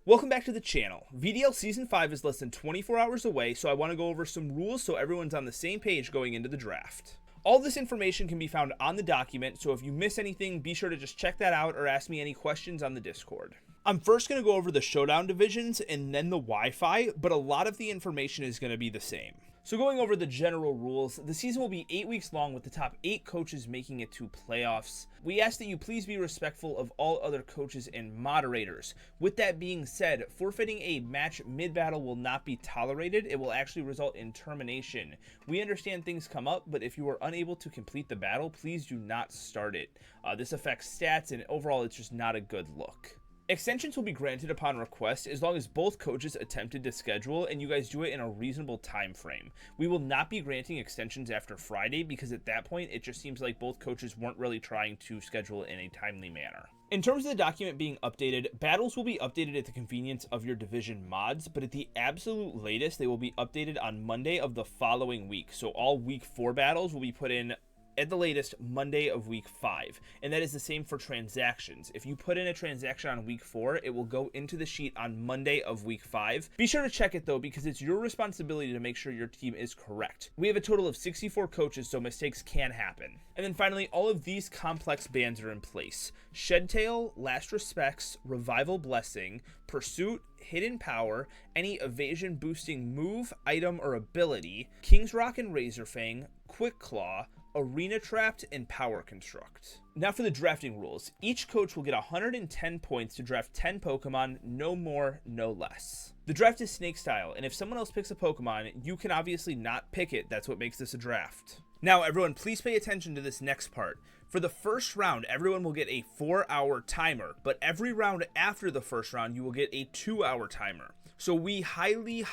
Welcome back to the channel. VDL Season 5 is less than 24 hours away, so I want to go over some rules so everyone's on the same page going into the draft. All this information can be found on the document, so if you miss anything, be sure to just check that out or ask me any questions on the Discord. I'm first going to go over the Showdown Divisions and then the Wi-Fi, but a lot of the information is going to be the same. So going over the general rules, the season will be 8 weeks long with the top 8 coaches making it to playoffs. We ask that you please be respectful of all other coaches and moderators. With that being said, forfeiting a match mid-battle will not be tolerated. It will actually result in termination. We understand things come up, but if you are unable to complete the battle, please do not start it. This affects stats and overall it's just not a good look. Extensions will be granted upon request as long as both coaches attempted to schedule and you guys do it in a reasonable time frame. We will not be granting extensions after Friday because at that point it just seems like both coaches weren't really trying to schedule in a timely manner. In terms of the document being updated, battles will be updated at the convenience of your division mods, but at the absolute latest they will be updated on Monday of the following week. So all week 4 battles will be put in at the latest Monday of week 5, and that is the same for transactions. If you put in a transaction on week 4, it will go into the sheet on Monday of week 5. Be sure to check it though, because it's your responsibility to make sure your team is correct. We have a total of 64 coaches, so mistakes can happen. And then finally, all of these complex bans are in place: Shedtail, Last Respects, Revival Blessing, Pursuit, Hidden Power, any evasion boosting move, item, or ability, King's Rock and Razorfang, Quick Claw, Arena Trapped, and Power Construct. Now for the drafting rules. Each coach will get 110 points to draft 10 Pokemon, no more, no less. The draft is snake style, and if someone else picks a Pokemon, you can obviously not pick it. That's what makes this a draft. Now everyone, please pay attention to this next part. For the first round, everyone will get a 4-hour timer, but every round after the first round, you will get a 2-hour timer. So we highly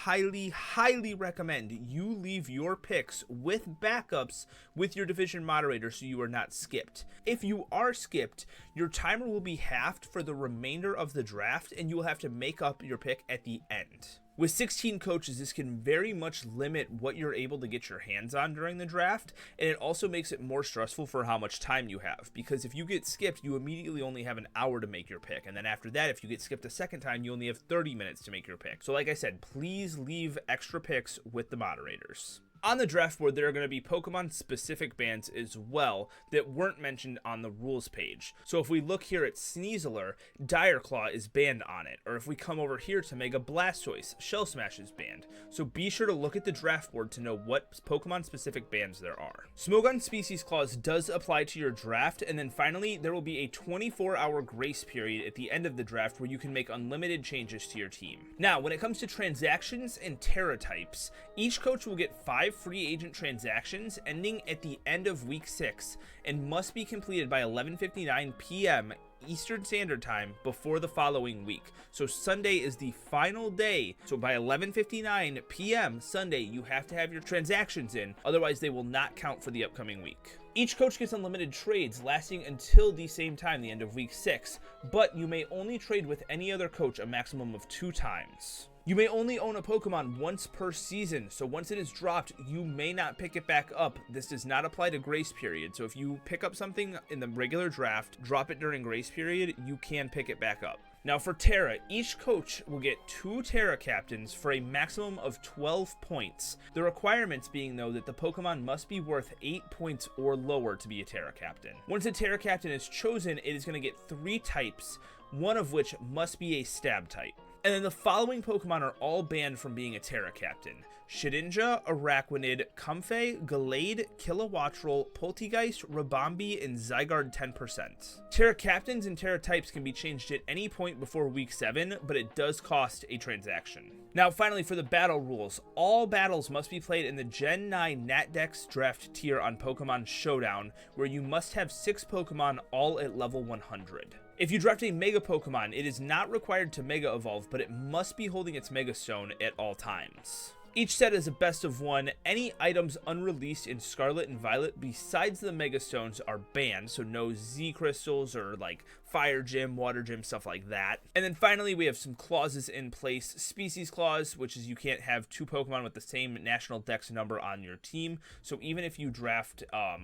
recommend you leave your picks with backups with your division moderator so you are not skipped. If you are skipped, your timer will be halved for the remainder of the draft and you will have to make up your pick at the end. With 16 coaches, this can very much limit what you're able to get your hands on during the draft, and it also makes it more stressful for how much time you have, because if you get skipped, you immediately only have an hour to make your pick, and then after that, if you get skipped a second time, you only have 30 minutes to make your pick. So like I said, please leave extra picks with the moderators. On the draft board, there are going to be Pokemon-specific bans as well that weren't mentioned on the rules page. So if we look here at Sneasler, Dire Claw is banned on it. Or if we come over here to Mega Blastoise, Shell Smash is banned. So be sure to look at the draft board to know what Pokemon-specific bans there are. Smogon Species Clause does apply to your draft. And then finally, there will be a 24-hour grace period at the end of the draft where you can make unlimited changes to your team. Now, when it comes to transactions and Terra types, each coach will get 5 free agent transactions ending at the end of week 6 and must be completed by 11:59 p.m. Eastern Standard Time before the following week. So Sunday is the final day. So by 11:59 p.m. Sunday, you have to have your transactions in. Otherwise, they will not count for the upcoming week. Each coach gets unlimited trades lasting until the same time, the end of week 6. But you may only trade with any other coach a maximum of 2 times. You may only own a Pokemon once per season, so once it is dropped, you may not pick it back up. This does not apply to grace period, so if you pick up something in the regular draft, drop it during grace period, you can pick it back up. Now for Terra, each coach will get 2 Terra Captains for a maximum of 12 points. The requirements being though that the Pokemon must be worth 8 points or lower to be a Terra Captain. Once a Terra Captain is chosen, it is going to get 3 types, one of which must be a stab type. And then the following Pokemon are all banned from being a Terra Captain: Shedinja, Araquanid, Comfey, Gallade, Kilowattrel, Poltegeist, Rabombi, and Zygarde 10%. Terra Captains and Terra types can be changed at any point before week 7, but it does cost a transaction. Now finally, for the battle rules, all battles must be played in the Gen 9 Natdex draft tier on Pokemon Showdown, where you must have 6 Pokemon all at level 100. If you draft a Mega Pokemon, it is not required to Mega Evolve, but it must be holding its Mega Stone at all times. Each set is a best of 1. Any items unreleased in Scarlet and Violet besides the Mega Stones are banned, so no Z Crystals or like fire gym, water gym, stuff like that. And then finally, we have some clauses in place. Species clause, which is you can't have 2 Pokemon with the same national dex number on your team. So even if you draft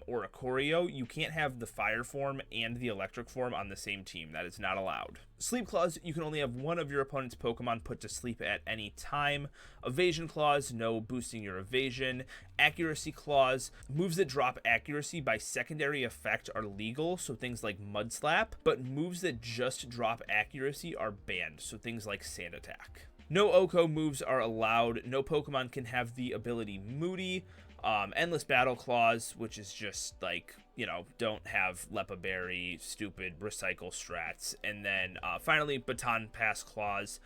Oricorio, you can't have the fire form and the electric form on the same team. That is not allowed. Sleep clause, you can only have one of your opponent's Pokemon put to sleep at any time. Evasion clause, no boosting your evasion. Accuracy clause, moves that drop accuracy by secondary effect are legal, so things like Mud Slap, but moves that just drop accuracy are banned, so things like Sand Attack. No Oko moves are allowed. No Pokemon can have the ability Moody. Endless Battle clause, which is just like, you know, don't have Lepa Berry, stupid recycle strats. And then finally, Baton Pass clause.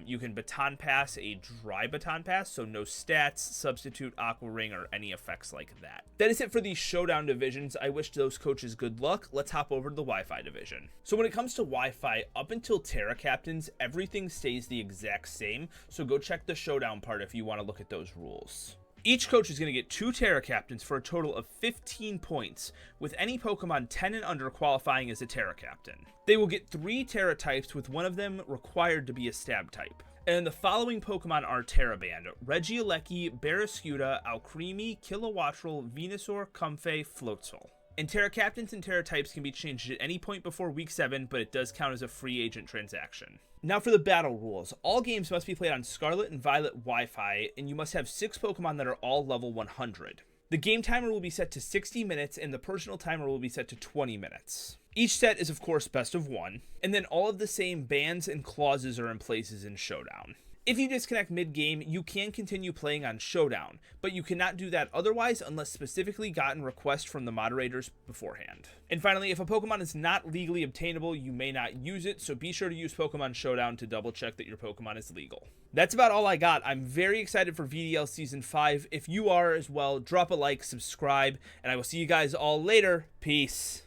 You can Baton Pass a dry Baton Pass, so no stats, substitute, Aqua Ring, or any effects like that. That is it for the Showdown divisions. I wish those coaches good luck. Let's hop over to the Wi-Fi division. So when it comes to Wi-Fi, up until Terra Captains, everything stays the exact same. So go check the Showdown part if you want to look at those rules. Each coach is going to get 2 Terra Captains for a total of 15 points, with any Pokemon 10 and under qualifying as a Terra Captain. They will get 3 Terra types, with one of them required to be a Stab type. And the following Pokemon are Terra banned: Regieleki, Barraskewda, Alcremie, Kilowattrel, Venusaur, Comfey, Floatzel. And Terra Captains and Terra types can be changed at any point before Week 7, but it does count as a free agent transaction. Now for the battle rules. All games must be played on Scarlet and Violet Wi-Fi, and you must have 6 Pokemon that are all level 100. The game timer will be set to 60 minutes, and the personal timer will be set to 20 minutes. Each set is, of course, best of 1, and then all of the same bans and clauses are in places in Showdown. If you disconnect mid-game, you can continue playing on Showdown, but you cannot do that otherwise unless specifically gotten requests from the moderators beforehand. And finally, if a Pokemon is not legally obtainable, you may not use it, so be sure to use Pokemon Showdown to double check that your Pokemon is legal. That's about all I got. I'm very excited for VDL Season 5. If you are as well, drop a like, subscribe, and I will see you guys all later. Peace.